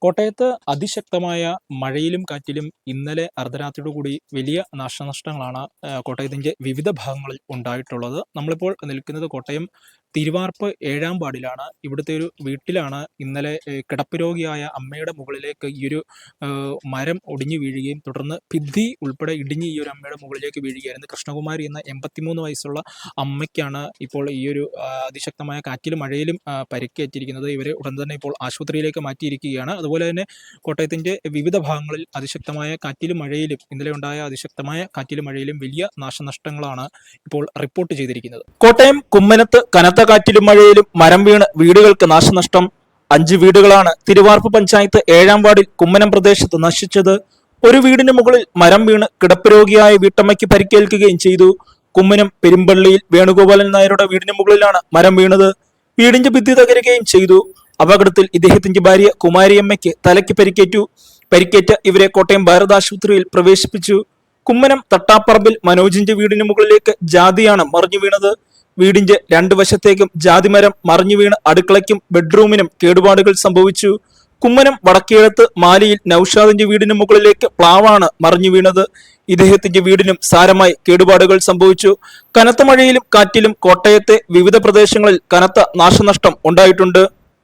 കോട്ടയത്ത് അതിശക്തമായ മഴയിലും കാറ്റിലും ഇന്നലെ അർദ്ധരാത്രിയോടുകൂടി വലിയ നാശനഷ്ടങ്ങളാണ് കോട്ടയത്തിന്റെ വിവിധ ഭാഗങ്ങളിൽ ഉണ്ടായിട്ടുള്ളത്. നമ്മളിപ്പോൾ നിൽക്കുന്നത് കോട്ടയം തിരുവാർപ്പ് 7-ാം വാർഡിലാണ്. ഇവിടുത്തെ ഒരു വീട്ടിലാണ് ഇന്നലെ കിടപ്പ് രോഗിയായ അമ്മയുടെ മുകളിലേക്ക് മരം ഒടിഞ്ഞു വീഴുകയും തുടർന്ന് ഭിത്തി ഉൾപ്പെടെ ഇടിഞ്ഞ് ഈ ഒരു അമ്മയുടെ മുകളിലേക്ക് വീഴുകയായിരുന്നു. കൃഷ്ണകുമാരി എന്ന 83 വയസ്സുള്ള അമ്മയ്ക്കാണ് ഇപ്പോൾ അതിശക്തമായ കാറ്റിലും മഴയിലും പരിക്കേറ്റിരിക്കുന്നത്. ഇവരെ ഉടൻ തന്നെ ഇപ്പോൾ ആശുപത്രിയിലേക്ക് മാറ്റിയിരിക്കുകയാണ്. അതുപോലെ തന്നെ കോട്ടയത്തിന്റെ വിവിധ ഭാഗങ്ങളിൽ അതിശക്തമായ കാറ്റിലും മഴയിലും ഇന്നലെ ഉണ്ടായ അതിശക്തമായ കാറ്റിലും മഴയിലും വലിയ നാശനഷ്ടങ്ങളാണ് ഇപ്പോൾ റിപ്പോർട്ട് ചെയ്തിരിക്കുന്നത്. കോട്ടയം കുമ്മനത്ത് കനത്ത കാറ്റിലും മഴയിലും മരം വീണ് വീടുകൾക്ക് നാശനഷ്ടം. 5 വീടുകളാണ് തിരുവാർപ്പ് പഞ്ചായത്ത് 7-ാം വാർഡിൽ കുമ്മനം പ്രദേശത്ത് നശിച്ചത്. ഒരു വീടിന് മുകളിൽ മരം വീണ് കിടപ്പ് രോഗിയായ വീട്ടമ്മയ്ക്ക് പരിക്കേൽക്കുകയും ചെയ്തു. കുമ്മനം പെരുമ്പള്ളിയിൽ വേണുഗോപാലൻ നായരുടെ വീടിന് മുകളിലാണ് മരം വീണത്. വീടിന്റെ ഭിത്തി തകരുകയും ചെയ്തു. അപകടത്തിൽ ഇദ്ദേഹത്തിന്റെ ഭാര്യ കുമാരിയമ്മയ്ക്ക് തലയ്ക്ക് പരിക്കേറ്റ ഇവരെ കോട്ടയം ഭാരത് ആശുപത്രിയിൽ പ്രവേശിപ്പിച്ചു. കുമ്മനം തട്ടാപ്പറമ്പിൽ മനോജിന്റെ വീടിന് മുകളിലേക്ക് ജാതിയാണ് മറിഞ്ഞു വീണത്. വീടിന്റെ 2 വശത്തേക്കും ജാതിമരം മറിഞ്ഞു വീണ് അടുക്കളയ്ക്കും ബെഡ്റൂമിനും കേടുപാടുകൾ സംഭവിച്ചു. കുമ്മനം വടക്കേഴത്ത് മാലിയിൽ നൌഷാദിന്റെ വീടിന് മുകളിലേക്ക് പ്ലാവാണ് മറിഞ്ഞു വീണത്. ഇദ്ദേഹത്തിന്റെ വീടിനും സാരമായി കേടുപാടുകൾ സംഭവിച്ചു. കനത്ത മഴയിലും കാറ്റിലും കോട്ടയത്തെ വിവിധ പ്രദേശങ്ങളിൽ കനത്ത നാശനഷ്ടം ഉണ്ടായിട്ടുണ്ട്.